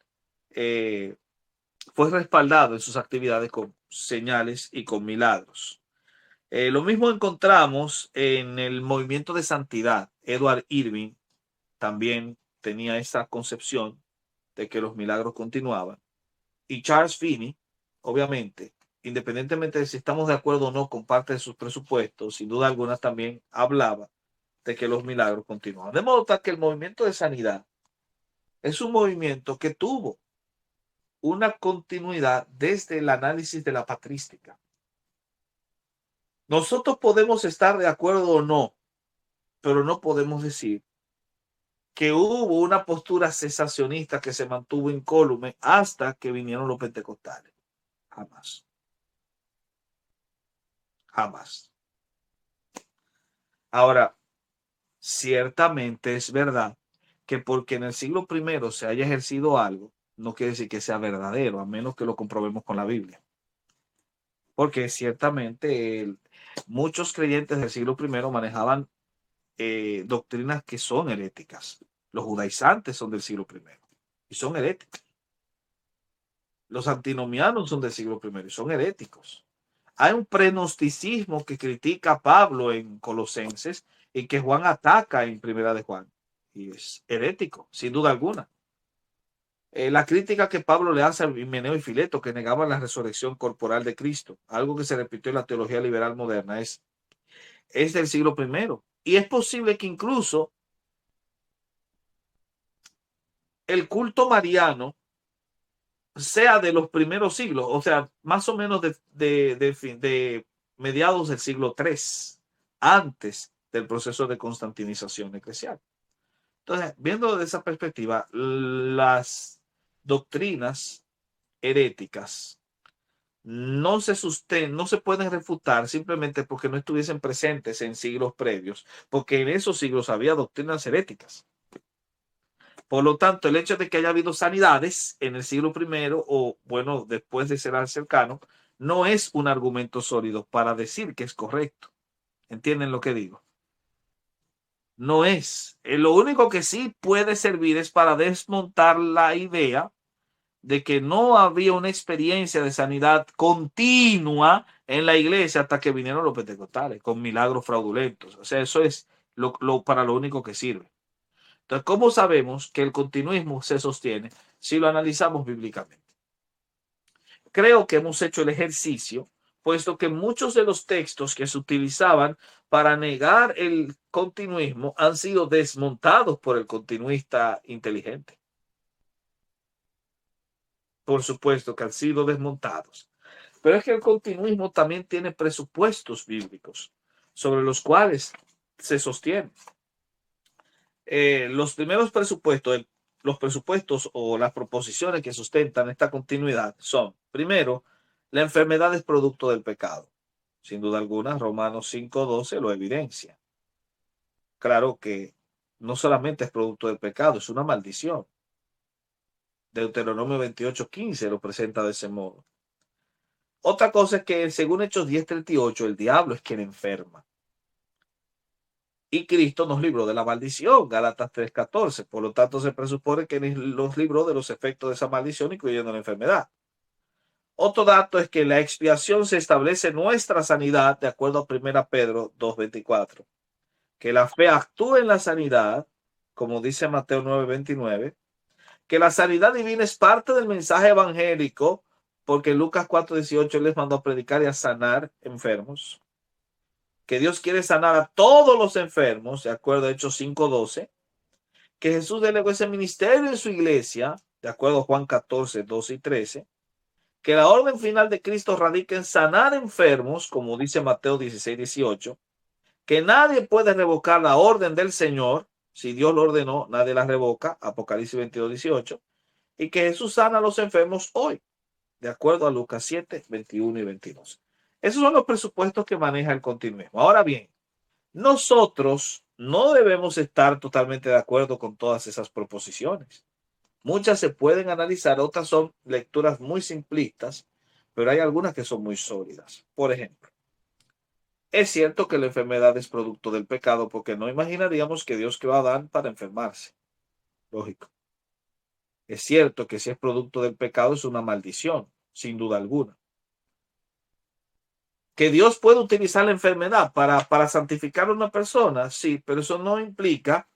fue respaldado en sus actividades con señales y con milagros. Lo mismo encontramos en el movimiento de santidad. Edward Irving también tenía esa concepción de que los milagros continuaban. Y Charles Finney, obviamente, independientemente de si estamos de acuerdo o no con parte de sus presupuestos, sin duda alguna también hablaba de que los milagros continuaban. De modo tal que el movimiento de sanidad es un movimiento que tuvo una continuidad desde el análisis de la patrística. Nosotros podemos estar de acuerdo o no, pero no podemos decir que hubo una postura cesacionista que se mantuvo incólume hasta que vinieron los pentecostales. Jamás. Jamás. Ahora, ciertamente es verdad que porque en el siglo I se haya ejercido algo, no quiere decir que sea verdadero, a menos que lo comprobemos con la Biblia. Porque ciertamente muchos creyentes del siglo I manejaban doctrinas que son heréticas. Los judaizantes son del siglo I y son heréticos. Los antinomianos son del siglo I y son heréticos. Hay un prenosticismo que critica a Pablo en Colosenses y que Juan ataca en Primera de Juan. Y es herético, sin duda alguna. La crítica que Pablo le hace a Himeneo y Fileto, que negaban la resurrección corporal de Cristo, algo que se repitió en la teología liberal moderna, es del siglo I. Y es posible que incluso el culto mariano sea de los primeros siglos, o sea, más o menos de mediados del siglo III, antes del proceso de constantinización eclesial. Entonces, viendo desde esa perspectiva, las doctrinas heréticas no se pueden refutar simplemente porque no estuviesen presentes en siglos previos, porque en esos siglos había doctrinas heréticas. Por lo tanto, el hecho de que haya habido sanidades en el siglo I o, bueno, después de ser cercano, no es un argumento sólido para decir que es correcto. ¿Entienden lo que digo? No es. Lo único que sí puede servir es para desmontar la idea de que no había una experiencia de sanidad continua en la iglesia hasta que vinieron los pentecostales con milagros fraudulentos. O sea, eso es para lo único que sirve. Entonces, ¿cómo sabemos que el continuismo se sostiene si lo analizamos bíblicamente? Creo que hemos hecho el ejercicio puesto que muchos de los textos que se utilizaban para negar el continuismo han sido desmontados por el continuista inteligente. Por supuesto que han sido desmontados. Pero es que el continuismo también tiene presupuestos bíblicos sobre los cuales se sostiene. Los primeros presupuestos, los presupuestos o las proposiciones que sustentan esta continuidad son, primero, la enfermedad es producto del pecado. Sin duda alguna, Romanos 5:12 lo evidencia. Claro que no solamente es producto del pecado, es una maldición. Deuteronomio 28:15 lo presenta de ese modo. Otra cosa es que según Hechos 10:38, el diablo es quien enferma. Y Cristo nos libró de la maldición, Gálatas 3:14. Por lo tanto, se presupone que nos libró de los efectos de esa maldición, incluyendo la enfermedad. Otro dato es que la expiación se establece nuestra sanidad, de acuerdo a 1 Pedro 2:24. Que la fe actúe en la sanidad, como dice Mateo 9:29. Que la sanidad divina es parte del mensaje evangélico, porque Lucas 4:18 les mandó a predicar y a sanar enfermos. Que Dios quiere sanar a todos los enfermos, de acuerdo a Hechos 5:12. Que Jesús delegó ese ministerio en su iglesia, de acuerdo a Juan 14:12 y 13. Que la orden final de Cristo radica en sanar enfermos, como dice Mateo 16:18. Que nadie puede revocar la orden del Señor. Si Dios lo ordenó, nadie la revoca, Apocalipsis 22:18. Y que Jesús sana a los enfermos hoy, de acuerdo a Lucas 7:21 y 22. Esos son los presupuestos que maneja el continuismo. Ahora bien, nosotros no debemos estar totalmente de acuerdo con todas esas proposiciones. Muchas se pueden analizar, otras son lecturas muy simplistas, pero hay algunas que son muy sólidas. Por ejemplo, es cierto que la enfermedad es producto del pecado, porque no imaginaríamos que Dios creó a Adán para enfermarse. Lógico. Es cierto que si es producto del pecado es una maldición, sin duda alguna. Que Dios puede utilizar la enfermedad para santificar a una persona, sí, pero eso no implica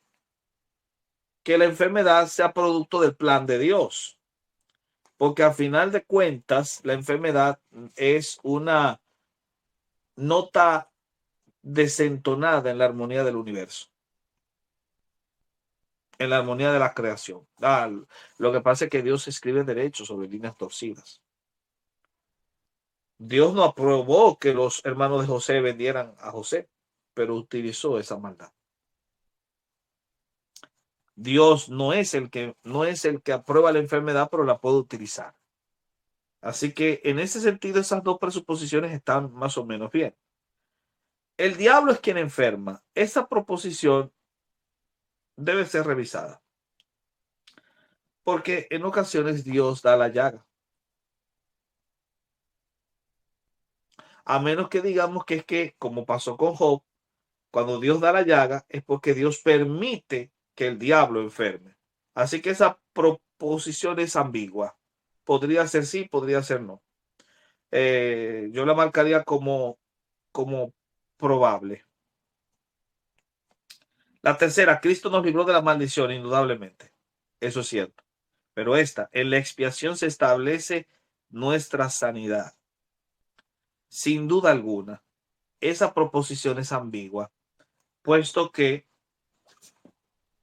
que la enfermedad sea producto del plan de Dios. Porque al final de cuentas, la enfermedad es una nota desentonada en la armonía del universo, en la armonía de la creación. Lo que pasa es que Dios escribe derecho sobre líneas torcidas. Dios no aprobó que los hermanos de José vendieran a José, pero utilizó esa maldad. Dios no es el que aprueba la enfermedad, pero la puede utilizar. Así que en ese sentido, esas dos presuposiciones están más o menos bien. El diablo es quien enferma. Esa proposición debe ser revisada, porque en ocasiones Dios da la llaga. A menos que digamos que es que, como pasó con Job, cuando Dios da la llaga es porque Dios permite que el diablo enferme. Así que esa proposición es ambigua. Podría ser sí, podría ser no. Yo la marcaría como probable. La tercera, Cristo nos libró de la maldición, indudablemente. Eso es cierto. Pero en la expiación se establece nuestra sanidad. Sin duda alguna, esa proposición es ambigua, puesto que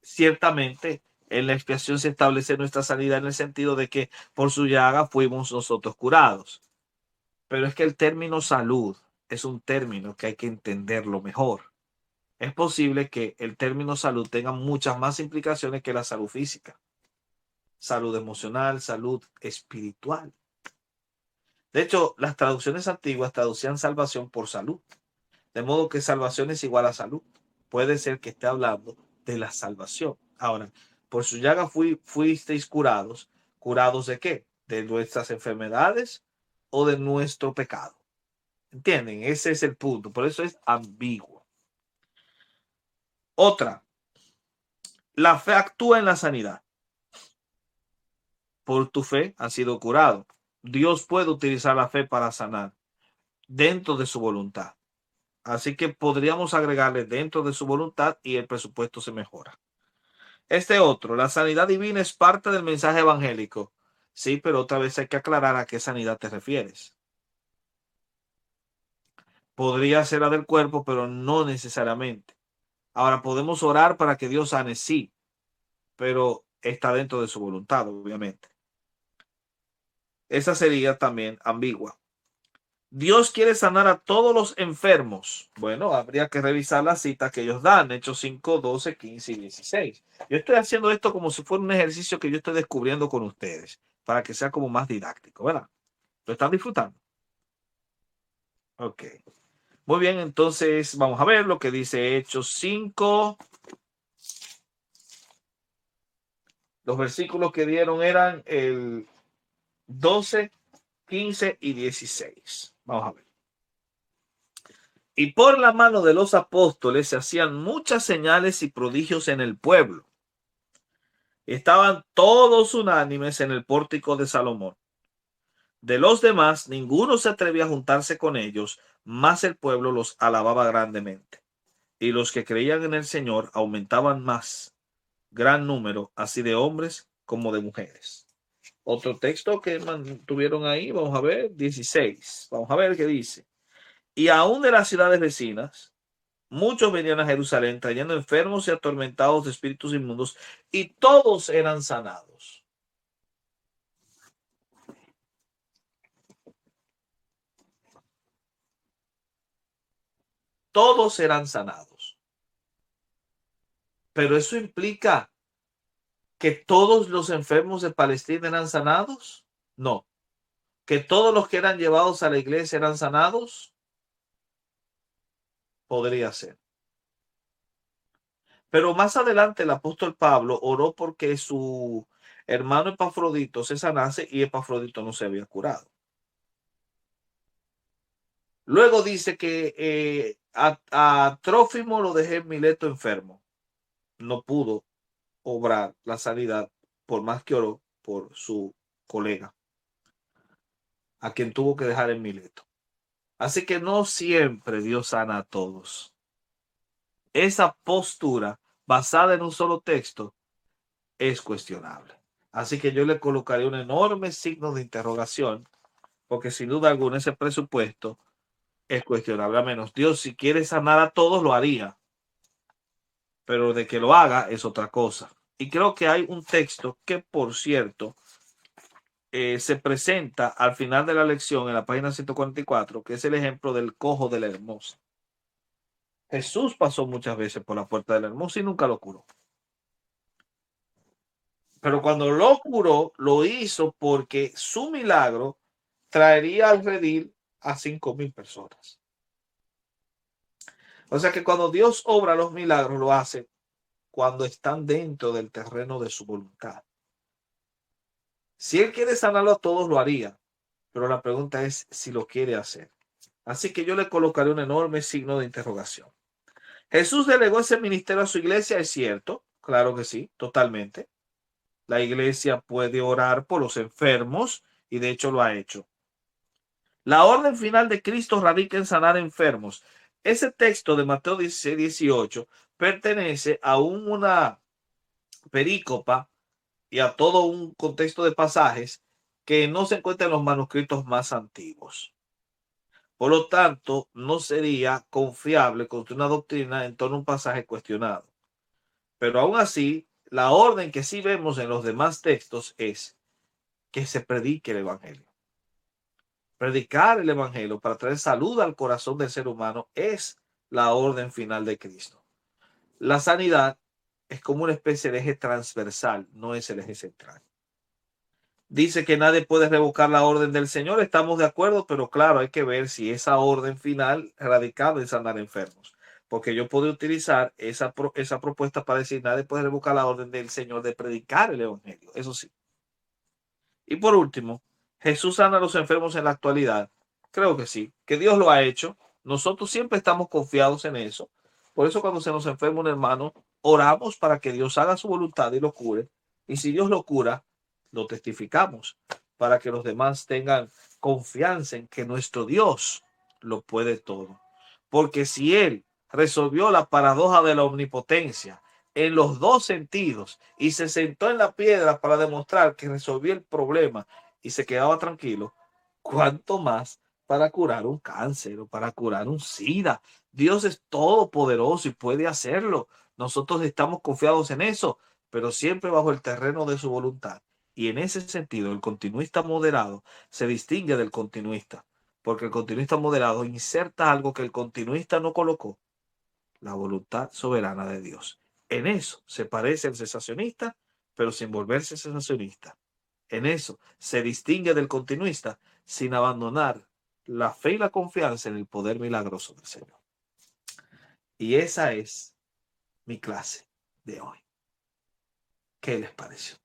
ciertamente en la expiación se establece nuestra sanidad en el sentido de que por su llaga fuimos nosotros curados. Pero es que el término salud es un término que hay que entenderlo mejor. Es posible que el término salud tenga muchas más implicaciones que la salud física. Salud emocional, salud espiritual. De hecho, las traducciones antiguas traducían salvación por salud. De modo que salvación es igual a salud. Puede ser que esté hablando de la salvación. Ahora, por su llaga fuisteis curados. ¿Curados de qué? ¿De nuestras enfermedades o de nuestro pecado? ¿Entienden? Ese es el punto. Por eso es ambiguo. Otra, la fe actúa en la sanidad. Por tu fe has sido curado. Dios puede utilizar la fe para sanar dentro de su voluntad. Así que podríamos agregarle dentro de su voluntad y el presupuesto se mejora. Este otro, la sanidad divina es parte del mensaje evangélico. Sí, pero otra vez hay que aclarar a qué sanidad te refieres. Podría ser la del cuerpo, pero no necesariamente. Ahora, podemos orar para que Dios sane, sí, pero está dentro de su voluntad, obviamente. Esa sería también ambigua. Dios quiere sanar a todos los enfermos. Bueno, habría que revisar las citas que ellos dan, Hechos 5, 12, 15 y 16. Yo estoy haciendo esto como si fuera un ejercicio que yo estoy descubriendo con ustedes, para que sea como más didáctico, ¿verdad? ¿Lo están disfrutando? Ok. Muy bien, entonces vamos a ver lo que dice Hechos 5. Los versículos que dieron eran el 12, 15 y 16. Vamos a ver. Y por la mano de los apóstoles se hacían muchas señales y prodigios en el pueblo. Estaban todos unánimes en el pórtico de Salomón. De los demás, ninguno se atrevía a juntarse con ellos, mas el pueblo los alababa grandemente. Y los que creían en el Señor aumentaban más, gran número, así de hombres como de mujeres. Otro texto que tuvieron ahí, vamos a ver, 16. Vamos a ver qué dice. Y aún de las ciudades vecinas, muchos venían a Jerusalén trayendo enfermos y atormentados de espíritus inmundos, y todos eran sanados. Todos eran sanados. Pero eso implica que todos los enfermos de Palestina eran sanados. No. Que todos los que eran llevados a la iglesia eran sanados. Podría ser. Pero más adelante el apóstol Pablo oró porque su hermano Epafrodito se sanase y Epafrodito no se había curado. Luego dice que a Trófimo lo dejé en Mileto enfermo. No pudo obrar la sanidad por más que oró por su colega, a quien tuvo que dejar en Mileto. Así que no siempre Dios sana a todos. Esa postura basada en un solo texto es cuestionable. Así que yo le colocaría un enorme signo de interrogación, porque sin duda alguna ese presupuesto es cuestionable. A menos Dios, si quiere sanar a todos, lo haría, pero de que lo haga es otra cosa. Y creo que hay un texto que, por cierto, se presenta al final de la lección en la página 144, que es el ejemplo del cojo de la hermosa. Jesús pasó muchas veces por la puerta de la hermosa y nunca lo curó. Pero cuando lo curó, lo hizo porque su milagro traería al redil a 5,000 personas. O sea que cuando Dios obra los milagros, lo hace cuando están dentro del terreno de su voluntad. Si Él quiere sanarlo a todos, lo haría. Pero la pregunta es si lo quiere hacer. Así que yo le colocaré un enorme signo de interrogación. Jesús delegó ese ministerio a su iglesia, ¿es cierto? Claro que sí, totalmente. La iglesia puede orar por los enfermos y de hecho lo ha hecho. La orden final de Cristo radica en sanar enfermos. Ese texto de Mateo 16, 18 pertenece a una perícopa y a todo un contexto de pasajes que no se encuentra en los manuscritos más antiguos. Por lo tanto, no sería confiable construir una doctrina en torno a un pasaje cuestionado. Pero aún así, la orden que sí vemos en los demás textos es que se predique el evangelio. Predicar el evangelio para traer salud al corazón del ser humano es la orden final de Cristo. La sanidad es como una especie de eje transversal, no es el eje central. Dice que nadie puede revocar la orden del Señor, estamos de acuerdo, pero claro, hay que ver si esa orden final radicada en sanar enfermos. Porque yo puedo utilizar esa propuesta para decir nadie puede revocar la orden del Señor de predicar el evangelio, eso sí. Y por último, ¿Jesús sana a los enfermos en la actualidad? Creo que sí, que Dios lo ha hecho. Nosotros siempre estamos confiados en eso. Por eso cuando se nos enferma un hermano, oramos para que Dios haga su voluntad y lo cure. Y si Dios lo cura, lo testificamos para que los demás tengan confianza en que nuestro Dios lo puede todo. Porque si Él resolvió la paradoja de la omnipotencia en los dos sentidos y se sentó en la piedra para demostrar que resolvió el problema y se quedaba tranquilo, ¿cuánto más para curar un cáncer o para curar un SIDA. Dios es todopoderoso y puede hacerlo. Nosotros estamos confiados en eso, pero siempre bajo el terreno de su voluntad. Y en ese sentido, el continuista moderado se distingue del continuista, porque el continuista moderado inserta algo que el continuista no colocó, la voluntad soberana de Dios. En eso se parece al cesacionista, pero sin volverse cesacionista. En eso se distingue del continuista sin abandonar la fe y la confianza en el poder milagroso del Señor. Y esa es mi clase de hoy. ¿Qué les pareció?